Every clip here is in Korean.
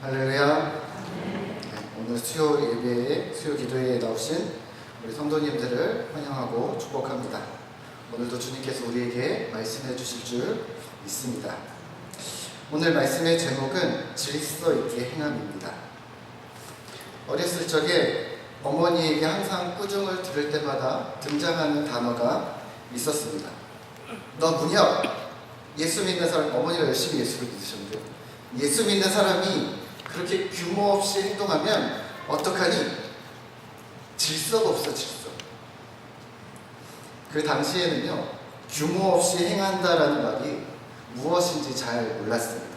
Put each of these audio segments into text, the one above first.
할렐루야. 오늘 수요 예배에, 수요 기도회에 나오신 우리 성도님들을 환영하고 축복합니다. 오늘도 주님께서 우리에게 말씀해 주실 줄 믿습니다. 오늘 말씀의 제목은 질서 있게 행함입니다. 어렸을 적에 어머니에게 항상 꾸중을 들을 때마다 등장하는 단어가 있었습니다. 너 문혁, 예수 믿는 사람, 어머니가 열심히 예수를 믿으셨는데 예수 믿는 사람이 그렇게 규모 없이 행동하면 어떡하니? 질서가 없어, 질서. 그 당시에는요, 규모 없이 행한다라는 말이 무엇인지 잘 몰랐습니다.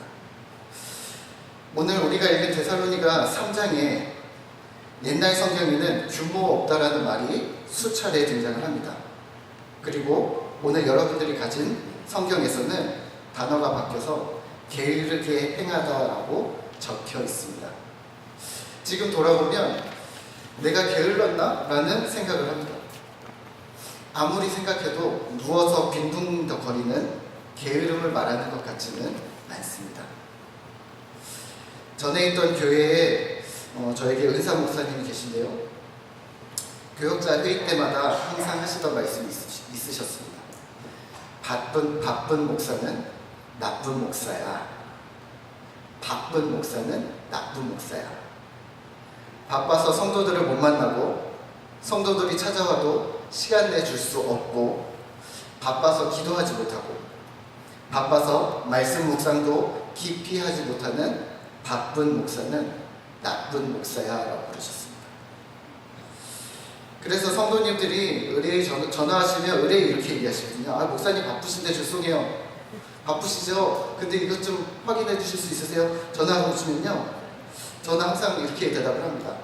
오늘 우리가 읽은 데살로니가 3장에 옛날 성경에는 규모 없다라는 말이 수차례 등장을 합니다. 그리고 오늘 여러분들이 가진 성경에서는 단어가 바뀌어서 게으르게 행하다라고 적혀 있습니다. 지금 돌아보면 내가 게을렀나? 라는 생각을 합니다. 아무리 생각해도 누워서 빈둥거리는 게으름을 말하는 것 같지는 않습니다. 전에 있던 교회에 저에게 은사 목사님이 계신데요. 교역자 회의 때마다 항상 하시던 말씀이 있으셨습니다. 바쁜 목사는 나쁜 목사야. 바쁜 목사는 나쁜 목사야. 바빠서 성도들을 못 만나고 성도들이 찾아와도 시간 내줄 수 없고 바빠서 기도하지 못하고 바빠서 말씀 묵상도 깊이 하지 못하는 바쁜 목사는 나쁜 목사야 라고 그러셨습니다. 그래서 성도님들이 의뢰에 전화하시면 의뢰에 이렇게 얘기하시거든요. 목사님 바쁘신데 죄송해요. 바쁘시죠? 근데 이것 좀 확인해 주실 수 있으세요? 전화 오시면요, 저는 항상 이렇게 대답을 합니다.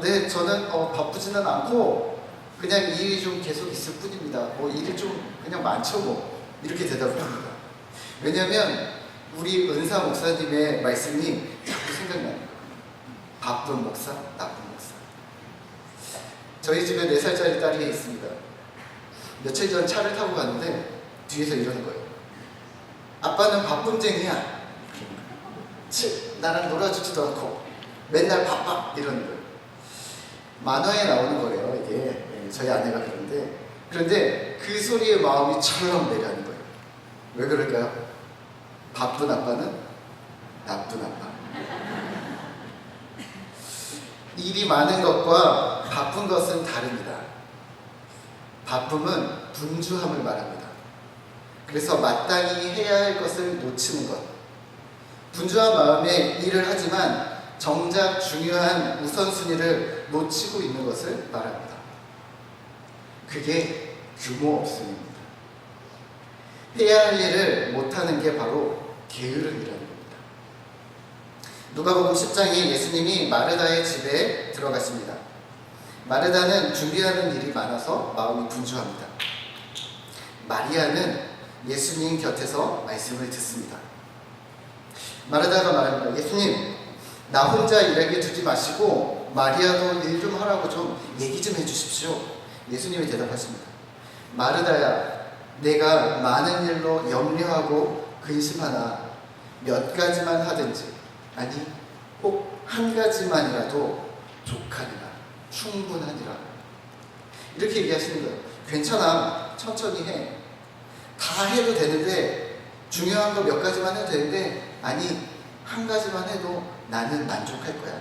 네, 저는 바쁘지는 않고 그냥 일이 좀 계속 있을 뿐입니다. 일이 좀 그냥 많죠 이렇게 대답을 합니다. 왜냐하면 우리 은사 목사님의 말씀이 자꾸 생각나요. 바쁜 목사, 나쁜 목사. 저희 집에 4살짜리 딸이 있습니다. 며칠 전 차를 타고 갔는데 뒤에서 이러는 거예요. 아빠는 바쁨쟁이야. 나랑 놀아주지도 않고 맨날 바빠 이러는 거예요. 만화에 나오는 거예요 이게. 저희 아내가 그런데 그 소리에 마음이 철렁 내려가는 거예요. 왜 그럴까요? 바쁜 아빠는 나쁜 아빠. 일이 많은 것과 바쁜 것은 다릅니다. 바쁨은 분주함을 말합니다. 그래서 마땅히 해야 할 것을 놓치는 것. 분주한 마음에 일을 하지만 정작 중요한 우선순위를 놓치고 있는 것을 말합니다. 그게 규모 없음입니다. 해야 할 일을 못하는 게 바로 게으름이라는 겁니다. 누가복음 10장에 예수님이 마르다의 집에 들어갔습니다. 마르다는 준비하는 일이 많아서 마음이 분주합니다. 마리아는 예수님 곁에서 말씀을 듣습니다. 마르다가 말합니다. 예수님, 나 혼자 일하게 두지 마시고 마리아도 일 좀 하라고 좀 얘기 좀 해주십시오. 예수님이 대답하십니다. 마르다야, 내가 많은 일로 염려하고 근심하나 몇 가지만 하든지, 아니 혹 한 가지만이라도 족하니라, 충분하니라. 이렇게 얘기하시는 거예요. 괜찮아, 천천히 해. 다 해도 되는데, 중요한 거 몇 가지만 해도 되는데, 아니 한 가지만 해도 나는 만족할 거야.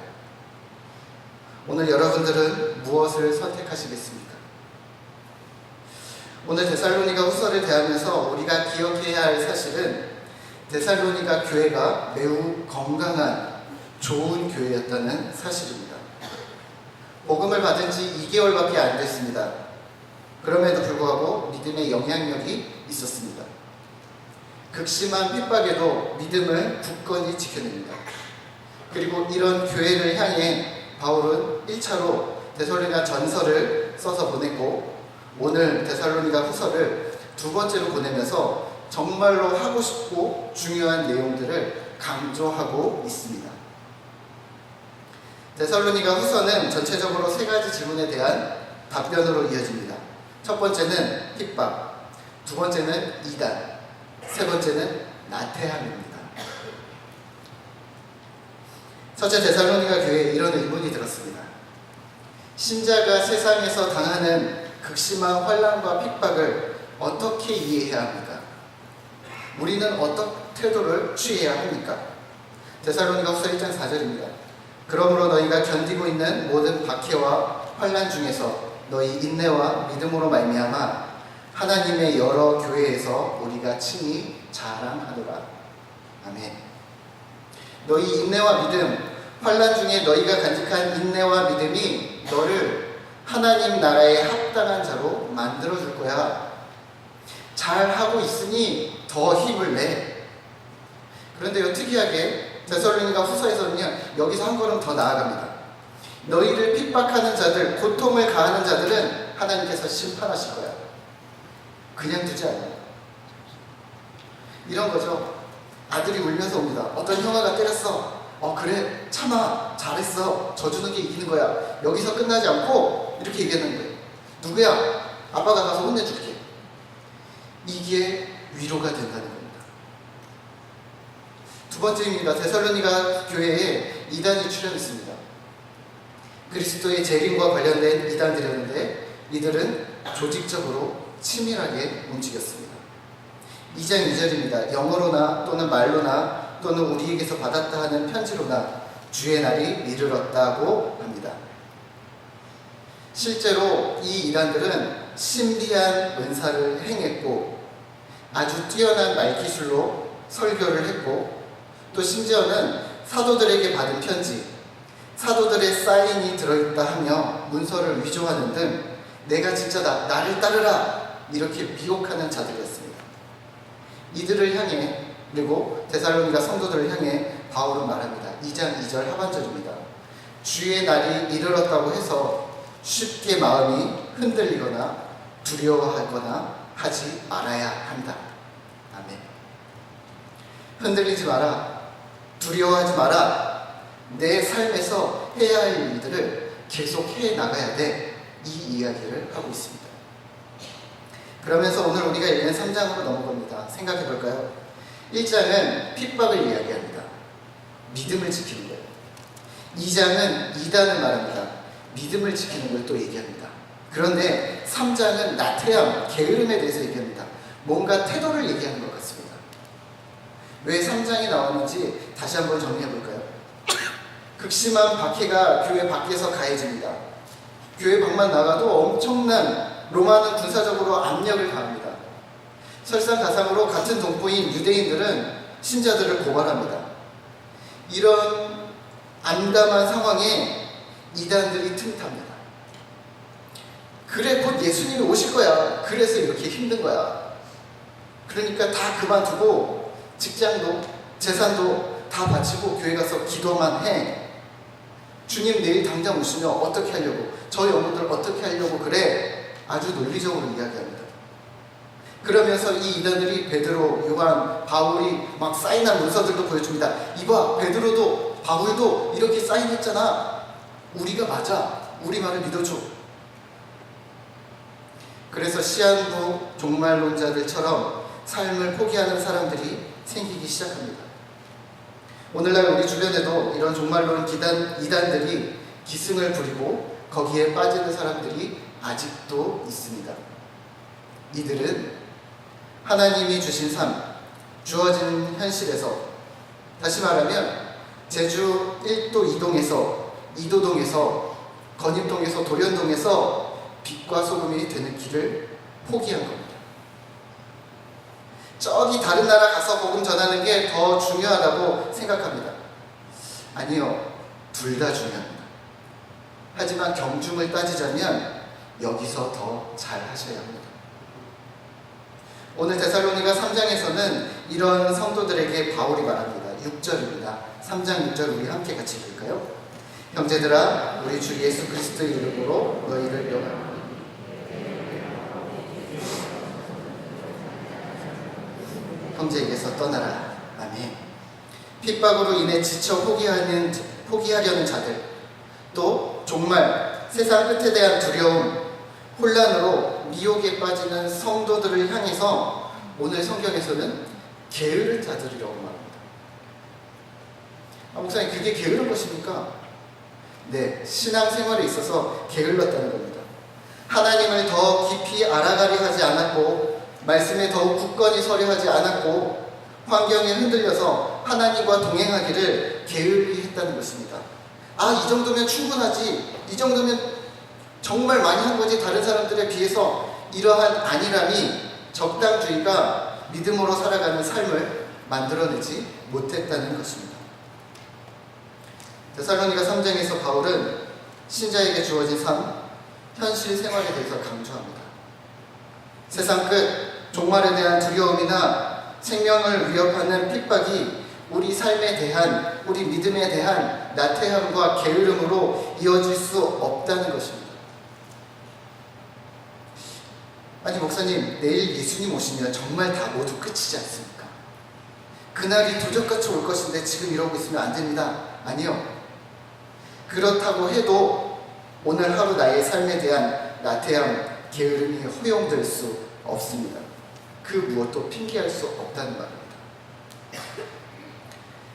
오늘 여러분들은 무엇을 선택하시겠습니까? 오늘 데살로니가 후서를 대하면서 우리가 기억해야 할 사실은 데살로니가 교회가 매우 건강한 좋은 교회였다는 사실입니다. 복음을 받은 지 2개월밖에 안 됐습니다. 그럼에도 불구하고 믿음의 영향력이 있었습니다. 극심한 핍박에도 믿음을 굳건히 지켜냅니다. 그리고 이런 교회를 향해 바울은 1차로 데살로니가 전서를 써서 보냈고, 오늘 데살로니가 후서를 2번째로 보내면서 정말로 하고 싶고 중요한 내용들을 강조하고 있습니다. 데살로니가 후서는 전체적으로 3가지 질문에 대한 답변으로 이어집니다. 첫 번째는 핍박, 두 번째는 이단, 세 번째는 나태함입니다. 첫째 데살로니가 교회에 이런 의문이 들었습니다. 신자가 세상에서 당하는 극심한 환난과 핍박을 어떻게 이해해야 합니까? 우리는 어떤 태도를 취해야 합니까? 데살로니가 후서 1장 4절입니다. 그러므로 너희가 견디고 있는 모든 박해와 환난 중에서 너희 인내와 믿음으로 말미암아 하나님의 여러 교회에서 우리가 칭히 자랑하노라. 아멘. 너희 인내와 믿음, 환난 중에 너희가 간직한 인내와 믿음이 너를 하나님 나라에 합당한 자로 만들어줄 거야. 잘하고 있으니 더 힘을 내. 그런데요, 특이하게 데살로니가 후서에서는요, 여기서 한 걸음 더 나아갑니다. 너희를 핍박하는 자들, 고통을 가하는 자들은 하나님께서 심판하실 거야. 그냥 두지 않아요. 이런 거죠. 아들이 울면서 옵니다. 어떤 형아가 때렸어. 그래, 참아, 잘했어, 져주는 게 이기는 거야. 여기서 끝나지 않고 이렇게 얘기하는 거예요. 누구야? 아빠가 가서 혼내줄게. 이게 위로가 된다는 겁니다. 두 번째입니다. 데살로니가 교회에 이단이 출현했습니다. 그리스도의 재림과 관련된 이단들이었는데 이들은 조직적으로 치밀하게 움직였습니다. 2장 2절입니다. 영어로나 또는 말로나 또는 우리에게서 받았다 하는 편지로나 주의 날이 이르렀다고 합니다. 실제로 이 이단들은 신비한 은사를 행했고 아주 뛰어난 말기술로 설교를 했고 또 심지어는 사도들에게 받은 편지, 사도들의 사인이 들어있다 하며 문서를 위조하는 등 내가 진짜 나를 따르라 이렇게 미혹하는 자들이었습니다. 이들을 향해 그리고 데살로니가 성도들을 향해 바울은 말합니다. 2장 2절 하반절입니다. 주의 날이 이르렀다고 해서 쉽게 마음이 흔들리거나 두려워하거나 하지 말아야 한다. 아멘. 흔들리지 마라. 두려워하지 마라. 내 삶에서 해야 할 일들을 계속 해 나가야 돼. 이 이야기를 하고 있습니다. 그러면서 오늘 우리가 읽는 3장으로 넘어갑니다. 생각해 볼까요? 1장은 핍박을 이야기합니다. 믿음을 지키는 거예요. 2장은 이단을 말합니다. 믿음을 지키는 걸 또 얘기합니다. 그런데 3장은 나태함, 게으름에 대해서 얘기합니다. 뭔가 태도를 얘기하는 것 같습니다. 왜 3장이 나오는지 다시 한번 정리해 볼까요? 극심한 박해가 교회 밖에서 가해집니다. 교회 밖만 나가도 엄청난 로마는 군사적으로 압력을 가합니다. 설상가상으로 같은 동포인 유대인들은 신자들을 고발합니다. 이런 암담한 상황에 이단들이 틈탑니다. 그래, 곧 예수님이 오실 거야. 그래서 이렇게 힘든 거야. 그러니까 다 그만두고 직장도 재산도 다 바치고 교회 가서 기도만 해. 주님 내일 당장 오시면 어떻게 하려고, 저희 어머니들 어떻게 하려고 그래. 아주 논리적으로 이야기합니다. 그러면서 이 이단들이 베드로, 요한, 바울이 막 사인한 문서들도 보여줍니다. 이봐, 베드로도 바울도 이렇게 사인했잖아. 우리가 맞아. 우리 말을 믿어줘. 그래서 시한부 종말론자들처럼 삶을 포기하는 사람들이 생기기 시작합니다. 오늘날 우리 주변에도 이런 종말론 이단들이 기승을 부리고 거기에 빠지는 사람들이 아직도 있습니다. 이들은 하나님이 주신 삶, 주어진 현실에서, 다시 말하면 제주 1도 2도동에서 건입동에서 도련동에서 빛과 소금이 되는 길을 포기한 겁니다. 저기 다른 나라 가서 복음 전하는 게 더 중요하다고 생각합니다. 아니요, 둘 다 중요합니다. 하지만 경중을 따지자면 여기서 더 잘 하셔야 합니다. 오늘 데살로니가 3장에서는 이런 성도들에게 바울이 말합니다. 6절입니다. 3장 6절 우리 함께 같이 읽을까요? 형제들아, 우리 주 예수 그리스도의 이름으로 너희를 명하노니 형제에게서 떠나라. 아멘. 핍박으로 인해 지쳐 포기하려는 자들, 또 종말, 세상 끝에 대한 두려움, 혼란으로 미혹에 빠지는 성도들을 향해서 오늘 성경에서는 게으른 자들이라고 말합니다. 목사님 그게 게으른 것입니까? 네, 신앙생활에 있어서 게을렀다는 겁니다. 하나님을 더 깊이 알아가려 하지 않았고 말씀에 더욱 굳건히 서려 하지 않았고 환경에 흔들려서 하나님과 동행하기를 게을리 했다는 것입니다. 이 정도면 충분하지, 이 정도면 정말 많이 한 거지, 다른 사람들에 비해서 이러한 안일함이, 적당주의가 믿음으로 살아가는 삶을 만들어내지 못했다는 것입니다. 데살로니가 3장에서 바울은 신자에게 주어진 삶, 현실 생활에 대해서 강조합니다. 세상 끝, 종말에 대한 두려움이나 생명을 위협하는 핍박이 우리 삶에 대한, 우리 믿음에 대한 나태함과 게으름으로 이어질 수 없다는 것입니다. 아니 목사님, 내일 예수님 오시면 정말 다 모두 끝이지 않습니까? 그날이 도적같이 올 것인데 지금 이러고 있으면 안 됩니다. 아니요. 그렇다고 해도 오늘 하루 나의 삶에 대한 나태함, 게으름이 허용될 수 없습니다. 그 무엇도 핑계할 수 없다는 말입니다.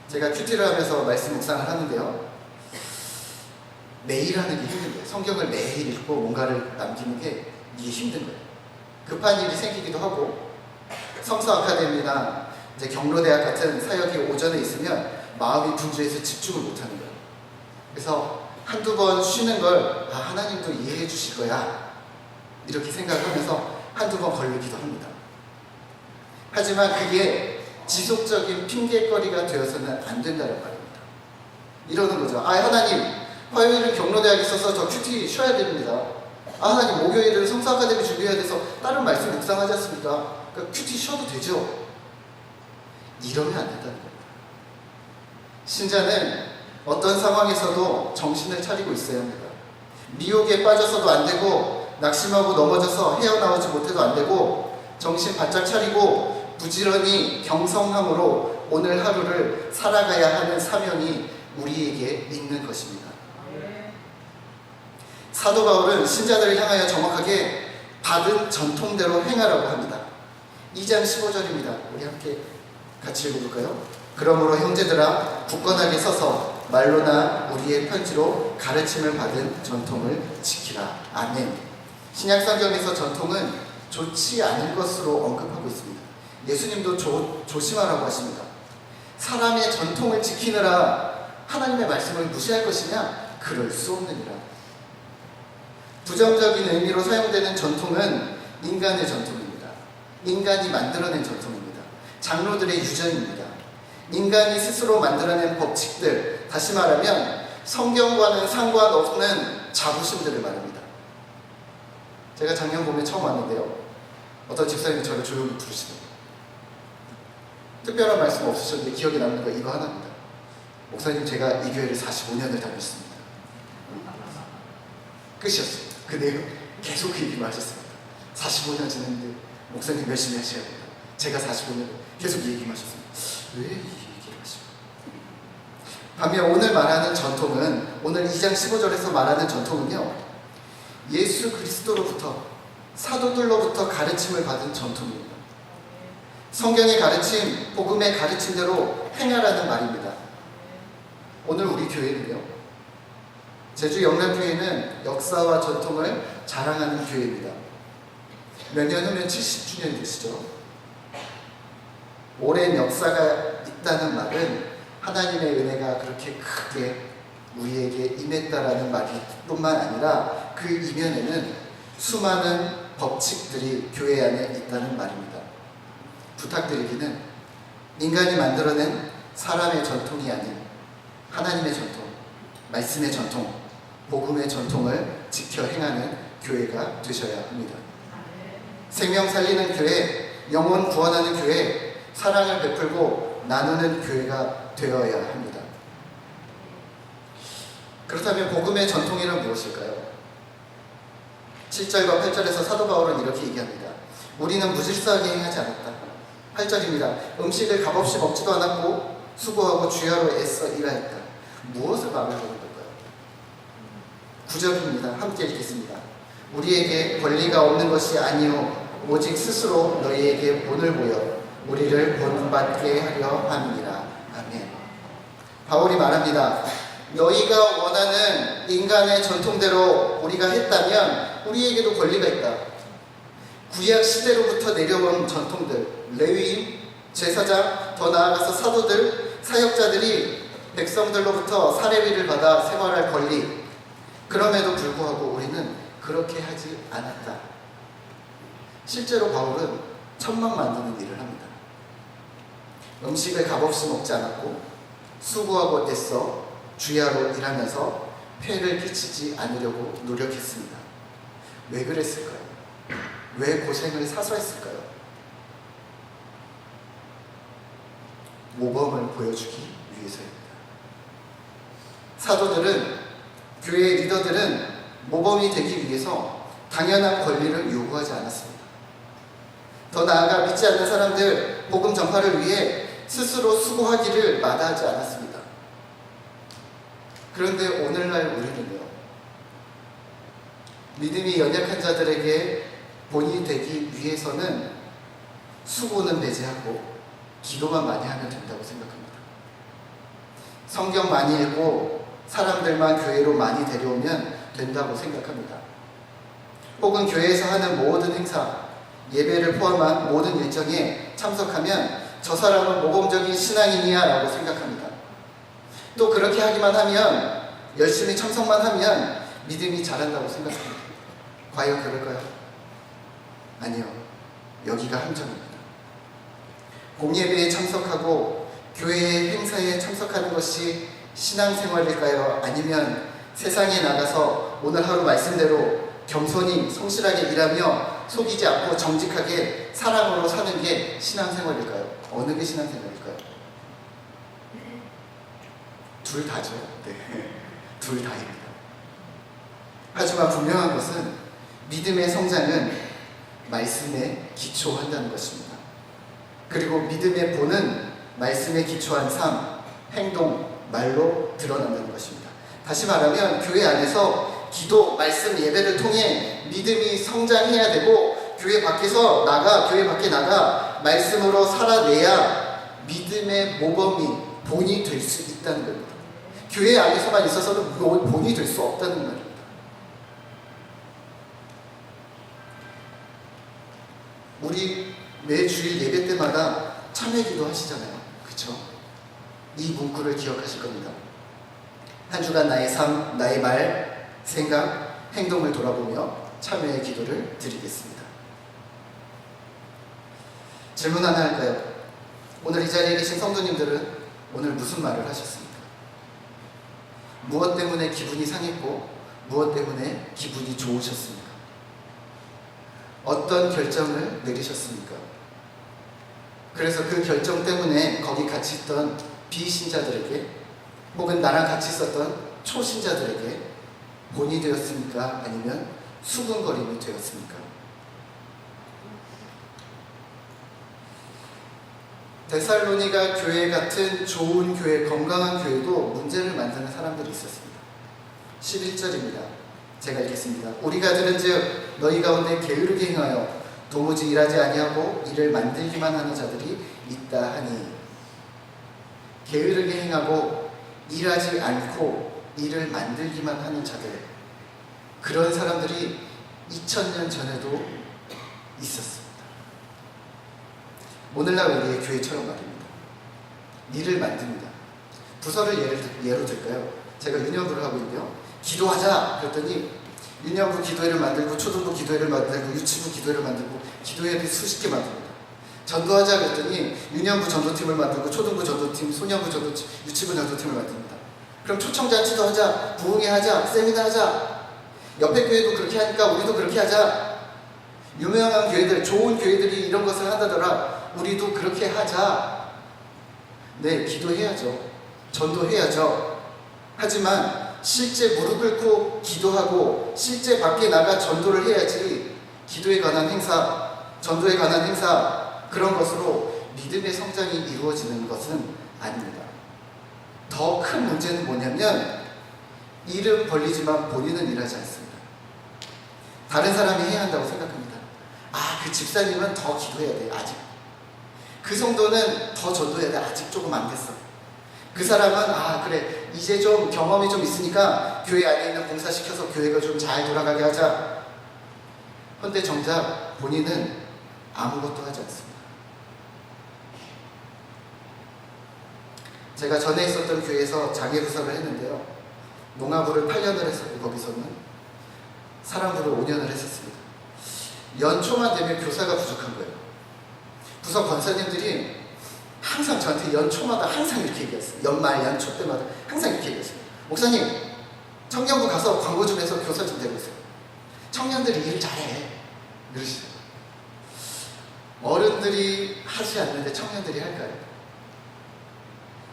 제가 큐티를 하면서 말씀 묵상을 하는데요, 매일 하는 게 힘든 거예요. 성경을 매일 읽고 뭔가를 남기는 게 이게 힘든 거예요. 급한 일이 생기기도 하고, 성서 아카데미나 이제 경로대학 같은 사역이 오전에 있으면 마음이 분주해서 집중을 못하는 거예요. 그래서 한두 번 쉬는 걸 하나님도 이해해 주실 거야 이렇게 생각하면서 한두 번 걸리기도 합니다. 하지만 그게 지속적인 핑계거리가 되어서는 안 된다는 말입니다. 이러는 거죠. 하나님, 화요일은 경로대학에 있어서 저 큐티 쉬어야 됩니다. 하나님, 목요일은 성서 아카데미 준비해야 돼서 다른 말씀 묵상하지 않습니까? 그러니까 큐티 쉬어도 되죠. 이러면 안 된다는 겁니다. 신자는 어떤 상황에서도 정신을 차리고 있어야 합니다. 미혹에 빠져서도 안 되고, 낙심하고 넘어져서 헤어나오지 못해도 안 되고, 정신 바짝 차리고 부지런히 경성함으로 오늘 하루를 살아가야 하는 사명이 우리에게 있는 것입니다. 사도 바울은 신자들을 향하여 정확하게 받은 전통대로 행하라고 합니다. 2장 15절입니다. 우리 함께 같이 읽어볼까요? 그러므로 형제들아, 굳건하게 서서 말로나 우리의 편지로 가르침을 받은 전통을 지키라. 아멘. 신약성경에서 전통은 좋지 않은 것으로 언급하고 있습니다. 예수님도 조심하라고 하십니다. 사람의 전통을 지키느라 하나님의 말씀을 무시할 것이냐? 그럴 수 없느니라. 부정적인 의미로 사용되는 전통은 인간의 전통입니다. 인간이 만들어낸 전통입니다. 장로들의 유전입니다. 인간이 스스로 만들어낸 법칙들, 다시 말하면 성경과는 상관없는 자부심들을 말합니다. 제가 작년 봄에 처음 왔는데요, 어떤 집사님이 저를 조용히 부르시더라고요. 특별한 말씀 없으셨는데 기억에 남는 거 이거 하나입니다. 목사님, 제가 이 교회를 45년을 다녔습니다. 끝이었어요. 그 내용 계속 그 얘기만 하셨습니다. 45년 지났는데 목사님 열심히 하셔야 됩니다. 제가 45년 계속 이 얘기만 하셨습니다. 왜 이 얘기를 하시고? 반면 오늘 말하는 전통은, 오늘 2장 15절에서 말하는 전통은요, 예수 그리스도로부터, 사도들로부터 가르침을 받은 전통입니다. 성경의 가르침, 복음의 가르침대로 행하라는 말입니다. 오늘 우리 교회는요, 제주 영남교회는 역사와 전통을 자랑하는 교회입니다. 몇 년 후면 70주년 되시죠. 오랜 역사가 있다는 말은 하나님의 은혜가 그렇게 크게 우리에게 임했다라는 말뿐만 아니라 그 이면에는 수많은 법칙들이 교회 안에 있다는 말입니다. 부탁드리기는 인간이 만들어낸 사람의 전통이 아닌 하나님의 전통, 말씀의 전통, 복음의 전통을 지켜 행하는 교회가 되셔야 합니다. 생명 살리는 교회, 영혼 구원하는 교회, 사랑을 베풀고 나누는 교회가 되어야 합니다. 그렇다면 복음의 전통이란 무엇일까요? 7절과 8절에서 사도 바울은 이렇게 얘기합니다. 우리는 무질서하게 행하지 않았다. 8절입니다. 음식을 값없이 먹지도 않았고 수고하고 주야로 애써 일하였다. 무엇을 말하는 걸까요? 9절입니다. 함께 읽겠습니다. 우리에게 권리가 없는 것이 아니요 오직 스스로 너희에게 본을 보여 우리를 본받게 하려 함이니라. 아멘. 바울이 말합니다. 너희가 원하는 인간의 전통대로 우리가 했다면 우리에게도 권리가 있다. 구약 시대로부터 내려온 전통들, 레위인, 제사장, 더 나아가서 사도들, 사역자들이 백성들로부터 사례비를 받아 생활할 권리. 그럼에도 불구하고 우리는 그렇게 하지 않았다. 실제로 바울은 천막 만드는 일을 합니다. 음식을 값없이 먹지 않았고 수고하고 애써 주야로 일하면서 폐를 끼치지 않으려고 노력했습니다. 왜 그랬을까요? 왜 고생을 사서 했을까요? 모범을 보여주기 위해서입니다. 사도들은, 교회의 리더들은 모범이 되기 위해서 당연한 권리를 요구하지 않았습니다. 더 나아가 믿지 않는 사람들 복음 전파를 위해 스스로 수고하기를 마다하지 않았습니다. 그런데 오늘날 우리는요, 믿음이 연약한 자들에게 본이 되기 위해서는 수고는 배제하고 기도만 많이 하면 된다고 생각합니다. 성경 많이 읽고 사람들만 교회로 많이 데려오면 된다고 생각합니다. 혹은 교회에서 하는 모든 행사, 예배를 포함한 모든 일정에 참석하면 저 사람은 모범적인 신앙인이야 라고 생각합니다. 또 그렇게 하기만 하면, 열심히 참석만 하면 믿음이 자란다고 생각합니다. 과연 그럴까요? 아니요. 여기가 함정입니다. 공예배에 참석하고 교회의 행사에 참석하는 것이 신앙생활일까요? 아니면 세상에 나가서 오늘 하루 말씀대로 겸손히 성실하게 일하며 속이지 않고 정직하게 사랑으로 사는 게 신앙생활일까요? 어느 게 신앙생활일까요? 둘 다죠. 네, 둘 다입니다. 하지만 분명한 것은 믿음의 성장은 말씀에 기초한다는 것입니다. 그리고 믿음의 본은 말씀에 기초한 삶, 행동, 말로 드러난다는 것입니다. 다시 말하면 교회 안에서 기도, 말씀, 예배를 통해 믿음이 성장해야 되고 교회 밖에 나가 말씀으로 살아내야 믿음의 모범이 본이 될 수 있다는 겁니다. 교회 안에서만 있어서는 본이 될 수 없다는 말입니다. 우리 매 주일 예배 때마다 참회기도 하시잖아요. 그렇죠? 이 문구를 기억하실 겁니다. 한 주간 나의 삶, 나의 말, 생각, 행동을 돌아보며 참회의 기도를 드리겠습니다. 질문 하나 할까요? 오늘 이 자리에 계신 성도님들은 오늘 무슨 말을 하셨습니까? 무엇 때문에 기분이 상했고 무엇 때문에 기분이 좋으셨습니까? 어떤 결정을 내리셨습니까? 그래서 그 결정 때문에 거기 같이 있던 비신자들에게 혹은 나랑 같이 있었던 초신자들에게 본이 되었습니까? 아니면 수군거림이 되었습니까? 데살로니가 교회 같은 좋은 교회, 건강한 교회도 문제를 만드는 사람들이 있었습니다. 11절입니다. 제가 읽겠습니다. 우리가 들은즉 너희 가운데 게으르게 행하여 도무지 일하지 아니하고 일을 만들기만 하는 자들이 있다 하니. 게으르게 행하고 일하지 않고 일을 만들기만 하는 자들, 그런 사람들이 2000년 전에도 있었습니다. 오늘날 우리의 교회처럼 말입니다. 일을 만듭니다. 부서를 예로 들까요? 제가 유년부를 하고 있는데요. 기도하자 그랬더니 유년부 기도회를 만들고 초등부 기도회를 만들고 유치부 기도회를 만들고 기도회를 수십 개 만듭니다. 전도하자 그랬더니 유년부 전도팀을 만들고 초등부 전도팀, 소년부 전도팀, 유치부 전도팀을 만듭니다. 그럼 초청잔치도 하자, 부흥회 하자, 세미나 하자. 옆에 교회도 그렇게 하니까 우리도 그렇게 하자. 유명한 교회들, 좋은 교회들이 이런 것을 한다더라. 우리도 그렇게 하자. 네, 기도해야죠. 전도해야죠. 하지만 실제 무릎 꿇고 기도하고 실제 밖에 나가 전도를 해야지 기도에 관한 행사, 전도에 관한 행사, 그런 것으로 믿음의 성장이 이루어지는 것은 아닙니다. 더 큰 문제는 뭐냐면 일은 벌리지만 본인은 일하지 않습니다. 다른 사람이 해야 한다고 생각합니다. 아, 그 집사님은 더 기도해야 돼. 아직. 그 성도는 더 전도해야 돼. 아직 조금 안 됐어. 그 사람은 아 그래 이제 좀 경험이 좀 있으니까 교회 안에 있는 봉사시켜서 교회가 좀 잘 돌아가게 하자. 그런데 정작 본인은 아무것도 하지 않습니다. 제가 전에 있었던 교회에서 장애부사를 했는데요. 농아부를 8년을 했었고 거기서는 사랑부를 5년을 했었습니다. 연초만 되면 교사가 부족한 거예요. 부서 권사님들이 항상 저한테 연초마다 항상 이렇게 얘기했어요. 연말, 연초 때마다 항상 이렇게 얘기했어요. 목사님, 청년부 가서 광고 좀 해서 교사 좀 되고 있어요. 청년들이 일 잘해. 그러시죠. 어른들이 하지 않는데 청년들이 할까요?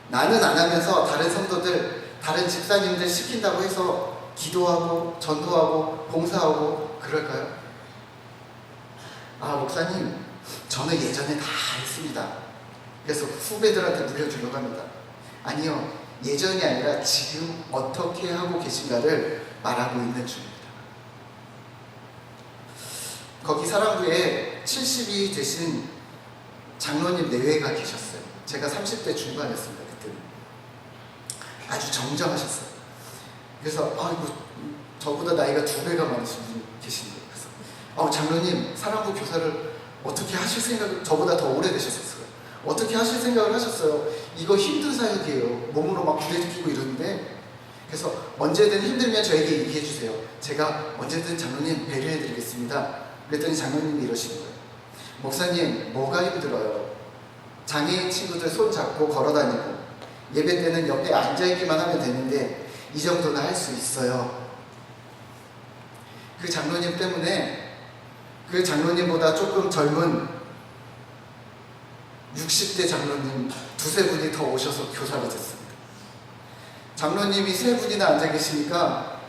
나는 안 하면서 다른 성도들, 다른 집사님들 시킨다고 해서 기도하고 전도하고 봉사하고 그럴까요? 아 목사님 저는 예전에 다 했습니다. 그래서 후배들한테 물려주려고 합니다. 아니요, 예전이 아니라 지금 어떻게 하고 계신가를 말하고 있는 중입니다. 거기 사랑부에 70이 되신 장로님 내외가 계셨어요. 제가 30대 중반이었습니다. 그때는 아주 정정하셨어요. 그래서 아이고 저보다 나이가 2배가 많으신 분이 계신데요. 그래서 장로님 사랑부 교사를 어떻게 하실 생각을, 저보다 더 오래되셨어요. 어떻게 하실 생각을 하셨어요? 이거 힘든 사역이에요. 몸으로 막 부대끼고 이러는데. 그래서 언제든 힘들면 저에게 얘기해 주세요. 제가 언제든 장로님 배려해 드리겠습니다. 그랬더니 장로님이 이러시는 거예요. 목사님 뭐가 힘들어요? 장애인 친구들 손 잡고 걸어 다니고 예배 때는 옆에 앉아있기만 하면 되는데 이 정도는 할 수 있어요. 그 장로님 때문에 그 장로님보다 조금 젊은 60대 장로님 두세 분이 더 오셔서 교사가 됐습니다. 장로님이 3분이나 앉아 계시니까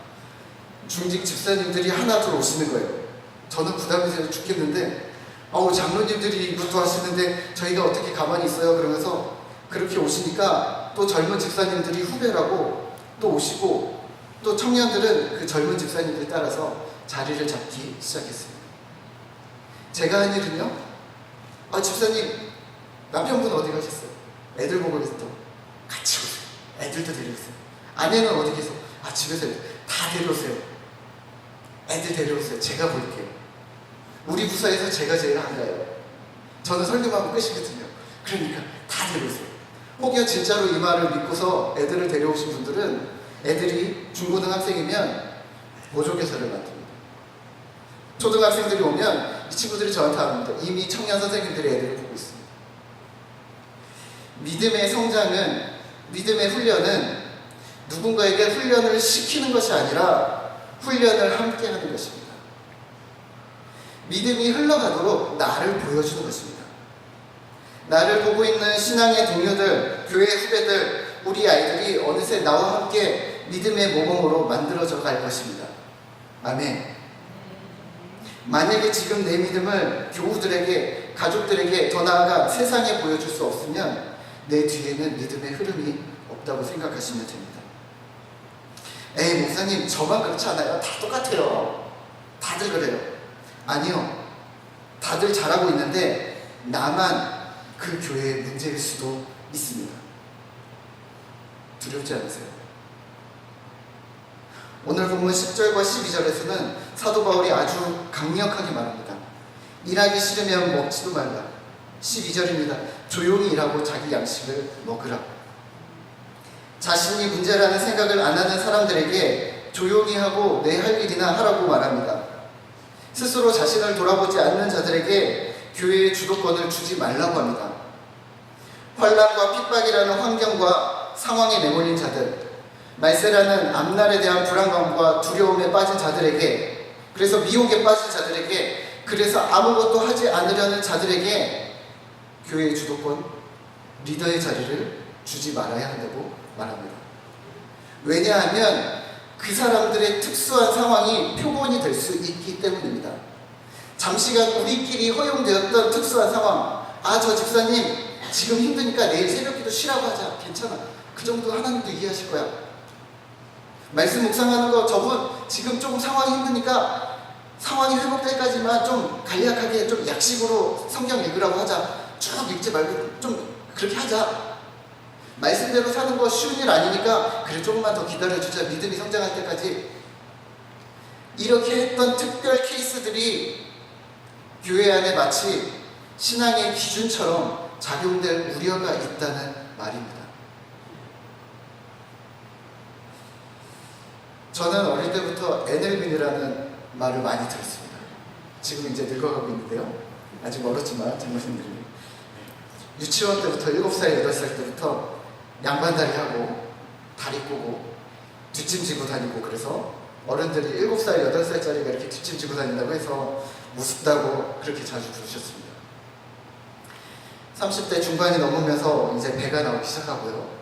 중직 집사님들이 하나둘 오시는 거예요. 저는 부담이 돼서 죽겠는데 장로님들이 이것도 하시는데 저희가 어떻게 가만히 있어요? 그러면서 그렇게 오시니까 또 젊은 집사님들이 후배라고 또 오시고 또 청년들은 그 젊은 집사님들 따라서 자리를 잡기 시작했습니다. 제가 한 일은요, 집사님 남편분 어디 가셨어요? 애들 보고 계세요. 같이 오세요. 애들도 데려오세요. 아내는 어디 계세요? 집에서 다 데려오세요. 애들 데려오세요. 제가 볼게요. 우리 부서에서 제가 제일 한가해요. 저는 설교하고 끝이거든요. 그러니까 다 데려오세요. 혹여 진짜로 이 말을 믿고서 애들을 데려오신 분들은 애들이 중고등학생이면 보조교사를 맡습니다. 초등학생들이 오면 이 친구들이 저한테 합니다. 이미 청년 선생님들이 애들을 보고 있습니다. 믿음의 성장은, 믿음의 훈련은 누군가에게 훈련을 시키는 것이 아니라 훈련을 함께 하는 것입니다. 믿음이 흘러가도록 나를 보여주는 것입니다. 나를 보고 있는 신앙의 동료들, 교회 후배들, 우리 아이들이 어느새 나와 함께 믿음의 모범으로 만들어져 갈 것입니다. 아멘. 만약에 지금 내 믿음을 교우들에게, 가족들에게, 더 나아가 세상에 보여줄 수 없으면 내 뒤에는 믿음의 흐름이 없다고 생각하시면 됩니다. 에이 목사님 저만 그렇지 않아요? 다 똑같아요. 다들 그래요. 아니요, 다들 잘하고 있는데 나만 그 교회의 문제일 수도 있습니다. 두렵지 않으세요? 오늘 본문 10절과 12절에서는 사도 바울이 아주 강력하게 말합니다. 일하기 싫으면 먹지도 말라. 12절입니다. 조용히 일하고 자기 양식을 먹으라. 자신이 문제라는 생각을 안 하는 사람들에게 조용히 하고 내 할 일이나 하라고 말합니다. 스스로 자신을 돌아보지 않는 자들에게 교회의 주도권을 주지 말라고 합니다. 환난과 핍박이라는 환경과 상황에 내몰린 자들, 말세라는 앞날에 대한 불안감과 두려움에 빠진 자들에게, 그래서 미혹에 빠진 자들에게, 그래서 아무것도 하지 않으려는 자들에게 교회의 주도권, 리더의 자리를 주지 말아야 한다고 말합니다. 왜냐하면 그 사람들의 특수한 상황이 표본이 될 수 있기 때문입니다. 잠시간 우리끼리 허용되었던 특수한 상황, 저 집사님 지금 힘드니까 내일 새벽기도 쉬라고 하자. 괜찮아. 그 정도 하나님도 이해하실 거야. 말씀 묵상하는 거, 저분 지금 조금 상황이 힘드니까 상황이 회복될 때까지만 좀 간략하게 좀 약식으로 성경 읽으라고 하자. 쭉 읽지 말고 좀 그렇게 하자. 말씀대로 사는 거 쉬운 일 아니니까 그래 조금만 더 기다려주자, 믿음이 성장할 때까지. 이렇게 했던 특별 케이스들이 교회 안에 마치 신앙의 기준처럼 작용될 우려가 있다는 말입니다. 저는 어릴 때부터 NLB라는 말을 많이 들었습니다. 지금 이제 늙어가고 있는데요. 아직 멀었지만 장로님들이 유치원 때부터 7살, 8살 때부터 양반다리 하고 다리 꼬고 뒷짐지고 다니고, 그래서 어른들이 7살, 8살짜리가 이렇게 뒷짐지고 다닌다고 해서 우습다고 그렇게 자주 부르셨습니다. 30대 중반이 넘으면서 이제 배가 나오기 시작하고요.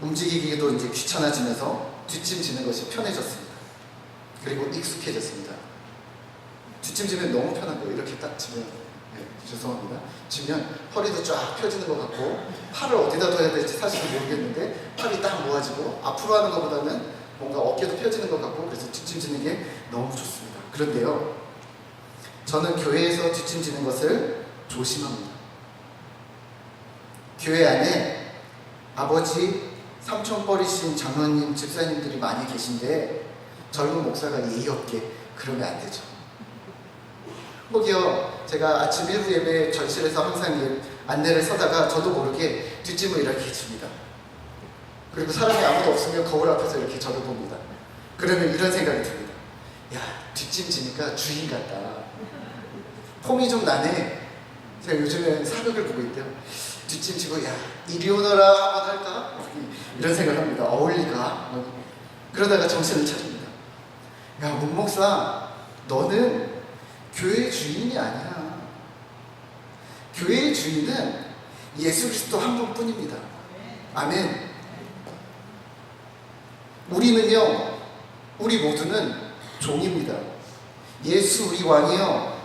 움직이기도 이제 귀찮아지면서 뒷짐지는 것이 편해졌습니다. 그리고 익숙해졌습니다. 뒷짐지면 너무 편한 거예요. 이렇게 딱 지면, 죄송합니다. 지면 허리도 쫙 펴지는 것 같고, 팔을 어디다 둬야 될지 사실 모르겠는데 팔이 딱 모아지고 앞으로 하는 것보다는 뭔가 어깨도 펴지는 것 같고, 그래서 뒷짐지는 게 너무 좋습니다. 그런데요, 저는 교회에서 뒷짐지는 것을 조심합니다. 교회 안에 아버지, 삼촌뻘이신 장로님, 집사님들이 많이 계신데 젊은 목사가 예의 없게 그러면 안 되죠. 혹여 제가 아침 1부 예배 절실해서 항상 안내를 서다가 저도 모르게 뒷짐을 이렇게 해줍니다. 그리고 사람이 아무도 없으면 거울 앞에서 이렇게 저를 봅니다. 그러면 이런 생각이 듭니다. 야, 뒷짐 지니까 주인 같다. 폼이 좀 나네. 제가 요즘에 사극을 보고 있대요. 뒷짐 지고, 야, 이리 오너라 한번 할까? 이런 생각을 합니다. 어울릴까? 그러다가 정신을 차립니다. 야, 문 목사, 너는 교회의 주인이 아니야. 교회의 주인은 예수 그리스도 한 분뿐입니다. 아멘. 우리는요, 우리 모두는 종입니다. 예수 우리 왕이요,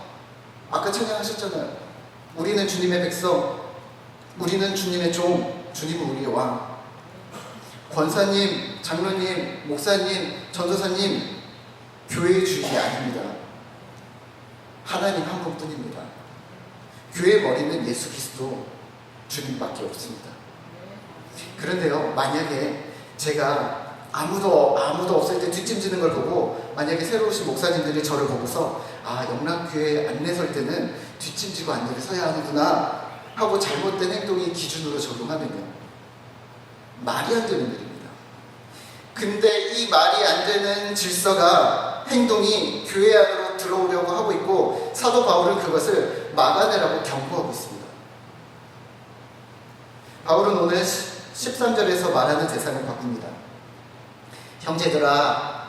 아까 찬양하셨잖아요. 우리는 주님의 백성, 우리는 주님의 종, 주님은 우리의 왕. 권사님, 장로님, 목사님, 전도사님, 교회의 주인이 아닙니다. 하나님 한 분뿐입니다. 교회의 머리는 예수 그리스도 주님밖에 없습니다. 그런데요, 만약에 제가 아무도 없을 때 뒷짐지는 걸 보고, 만약에 새로 오신 목사님들이 저를 보고서 영락교회 안내 설 때는 뒷짐지고 안내를 서야 하는구나 하고 잘못된 행동이 기준으로 적용하면요, 말이 안 되는 일입니다. 근데 이 말이 안 되는 질서가, 행동이 교회 안으로 들어오려고 하고 있고, 사도 바울은 그것을 막아내라고 경고하고 있습니다. 바울은 오늘 13절에서 말하는 대상을 바꿉니다. 형제들아,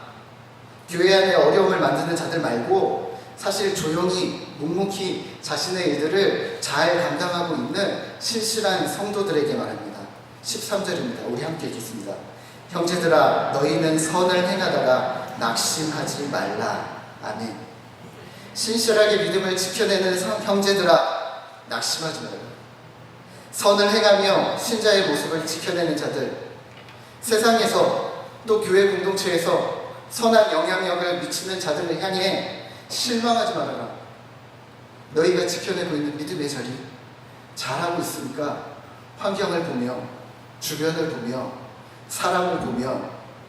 교회 안에 어려움을 만드는 자들 말고 사실 조용히 묵묵히 자신의 일들을 잘 감당하고 있는 신실한 성도들에게 말합니다. 13절입니다. 우리 함께 읽겠습니다. 형제들아, 너희는 선을 행하다가 낙심하지 말라. 아멘. 신실하게 믿음을 지켜내는 형제들아, 낙심하지 말라. 선을 행하며 신자의 모습을 지켜내는 자들, 세상에서 또 교회 공동체에서 선한 영향력을 미치는 자들을 향해 실망하지 말아라. 너희가 지켜내고 있는 믿음의 자리, 잘하고 있으니까 환경을 보며, 주변을 보며, 사람을 보며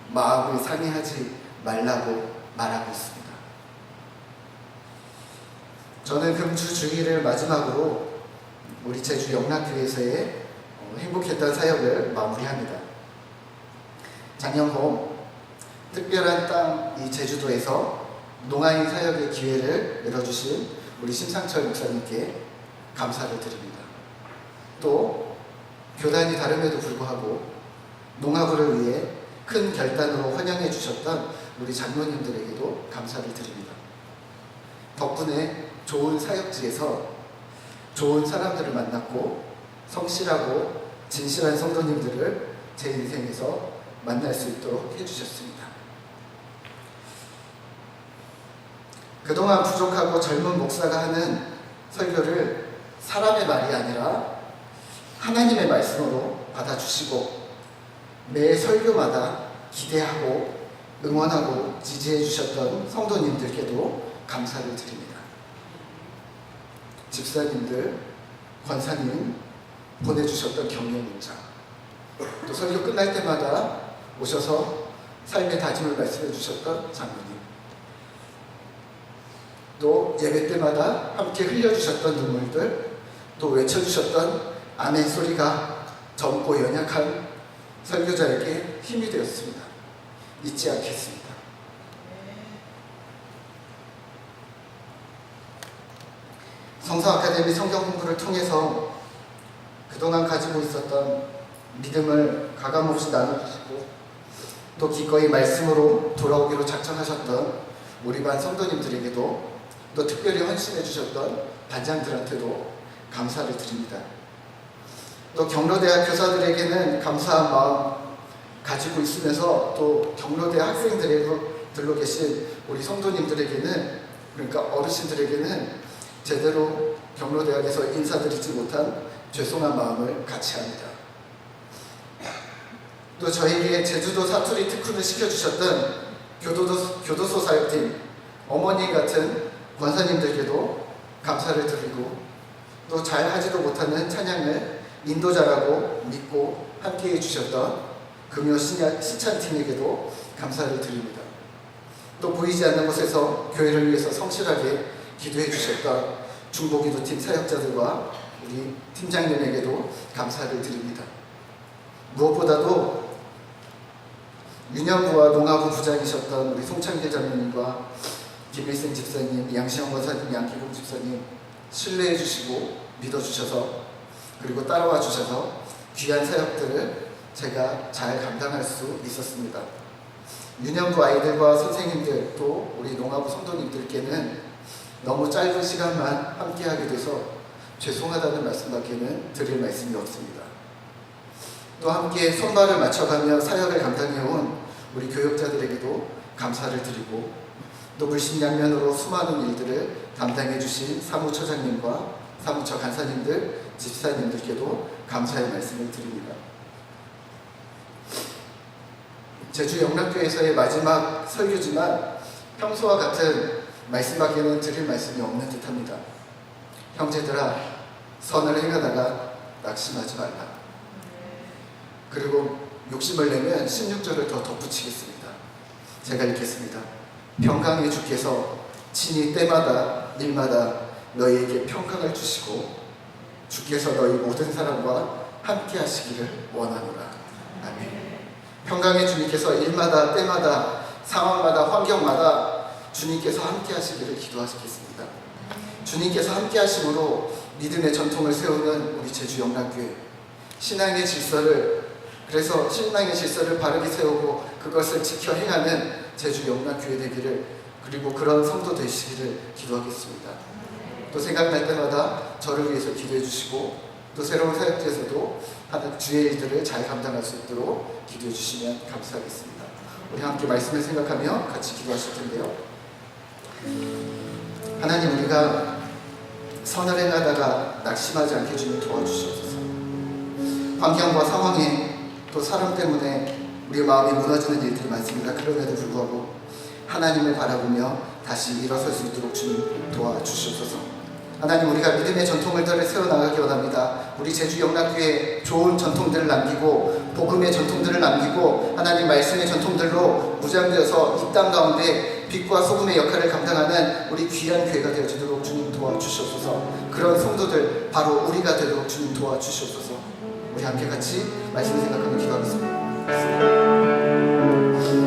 마음을 상해하지 말라고 말하고 있습니다. 저는 금주 주일을 마지막으로 우리 제주 영락교회에서의 행복했던 사역을 마무리합니다. 작년 봄 특별한 땅 이 제주도에서 농아인 사역의 기회를 열어주신 우리 심상철 목사님께 감사를 드립니다. 또 교단이 다름에도 불구하고 농아부를 위해 큰 결단으로 환영해 주셨던 우리 장로님들에게도 감사를 드립니다. 덕분에 좋은 사역지에서 좋은 사람들을 만났고, 성실하고 진실한 성도님들을 제 인생에서 만날 수 있도록 해주셨습니다. 그동안 부족하고 젊은 목사가 하는 설교를 사람의 말이 아니라 하나님의 말씀으로 받아주시고, 매 설교마다 기대하고 응원하고 지지해 주셨던 성도님들께도 감사를 드립니다. 집사님들, 권사님 보내주셨던 격려 문자, 또 설교 끝날 때마다 오셔서 삶의 다짐을 말씀해 주셨던 장로님, 또 예배 때마다 함께 흘려주셨던 눈물들, 또 외쳐주셨던 아멘 소리가 젊고 연약한 설교자에게 힘이 되었습니다. 잊지 않겠습니다. 성서 아카데미 성경 공부를 통해서 그동안 가지고 있었던 믿음을 가감없이 나눠주시고 또 기꺼이 말씀으로 돌아오기로 작정하셨던 우리 반 성도님들에게도 또 특별히 헌신해 주셨던 반장들한테도 감사를 드립니다. 또 경로대학 교사들에게는 감사한 마음 가지고 있으면서 또 경로대 학생들로 계신 우리 성도님들에게는, 그러니까 어르신들에게는 제대로 경로대학에서 인사드리지 못한 죄송한 마음을 같이 합니다. 또 저에게 제주도 사투리 특훈을 시켜주셨던 교도소 사역팀 어머니 같은 권사님들께도 감사를 드리고, 또 잘하지도 못하는 찬양을 인도자라고 믿고 함께해 주셨던 금요 신찬팀에게도 감사를 드립니다. 또 보이지 않는 곳에서 교회를 위해서 성실하게 기도해 주셨던 중보기도팀 사역자들과 우리 팀장님에게도 감사를 드립니다. 무엇보다도 윤영부와 농아부 부장이셨던 우리 송창길 장로님과 김일생 집사님, 양시영 권사님, 양기봉 집사님 신뢰해 주시고 믿어주셔서, 그리고 따라와 주셔서 귀한 사역들을 제가 잘 감당할 수 있었습니다. 윤영부 아이들과 선생님들, 또 우리 농아부 성도님들께는 너무 짧은 시간만 함께하게 돼서 죄송하다는 말씀밖에는 드릴 말씀이 없습니다. 또 함께 손발을 맞춰가며 사역을 감당해온 우리 교역자들에게도 감사를 드리고, 또 물심양면으로 수많은 일들을 담당해 주신 사무처장님과 사무처 간사님들, 집사님들께도 감사의 말씀을 드립니다. 제주 영락교회에서의 마지막 설교지만 평소와 같은 말씀밖에는 드릴 말씀이 없는 듯합니다. 형제들아, 선을 행하다가 낙심하지 말라. 그리고 욕심을 내면 16절을 더 덧붙이겠습니다. 제가 읽겠습니다. 평강의 주께서 친히 때마다 일마다 너희에게 평강을 주시고 주께서 너희 모든 사람과 함께 하시기를 원하노라. 아멘. 평강의 주님께서 일마다 때마다 상황마다 환경마다 주님께서 함께 하시기를 기도하시겠습니다. 주님께서 함께 하심으로 믿음의 전통을 세우는 우리 제주 영락교회, 신앙의 질서를 바르게 세우고 그것을 지켜 행하는 제주 영락교회 되기를, 그리고 그런 성도 되시기를 기도하겠습니다. 또 생각날 때마다 저를 위해서 기도해 주시고, 또 새로운 사역지에서도 하는 주의 일들을 잘 감당할 수 있도록 기도해 주시면 감사하겠습니다. 우리 함께 말씀을 생각하며 같이 기도하실 텐데요. 하나님, 우리가 선을 행하다가 낙심하지 않게 주님 도와주시옵소서. 환경과 상황에 또 사람 때문에 우리의 마음이 무너지는 일들이 많습니다. 그럼에도 불구하고 하나님을 바라보며 다시 일어설 수 있도록 주님 도와주시옵소서. 하나님, 우리가 믿음의 전통들을 세워나가기 원합니다. 우리 제주 영락교회에 좋은 전통들을 남기고 복음의 전통들을 남기고 하나님 말씀의 전통들로 무장되어서 이 땅 가운데 빛과 소금의 역할을 감당하는 우리 귀한 교회가 되어지도록 주님 도와주시옵소서. 그런 성도들 바로 우리가 되도록 주님 도와주시옵소서. 우리 함께 같이 말씀을 생각하며 기도하겠습니다.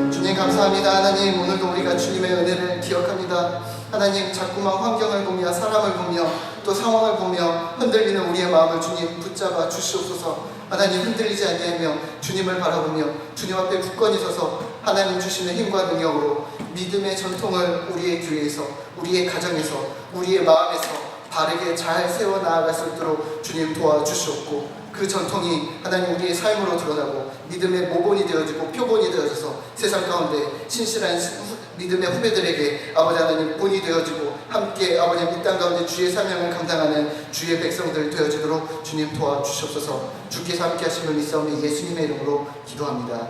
주님 감사합니다. 하나님, 오늘도 우리가 주님의 은혜를 기억합니다. 하나님, 자꾸만 환경을 보며 사람을 보며 또 상황을 보며 흔들리는 우리의 마음을 주님 붙잡아 주시옵소서. 하나님, 흔들리지 아니하며 주님을 바라보며 주님 앞에 굳건히 서서 하나님 주시는 힘과 능력으로 믿음의 전통을 우리의 교회에서, 우리의 가정에서, 우리의 마음에서 바르게 잘 세워나아갈 수 있도록 주님 도와주시옵고, 그 전통이 하나님 우리의 삶으로 드러나고 믿음의 모본이 되어지고 표본이 되어져서 세상 가운데 신실한 믿음의 후배들에게 아버지 하나님 본이 되어지고 함께 아버지 이 땅 가운데 주의 사명을 감당하는 주의 백성들 되어지도록 주님 도와주시옵소서. 주께서 함께 하심을 믿사오니 예수님의 이름으로 기도합니다.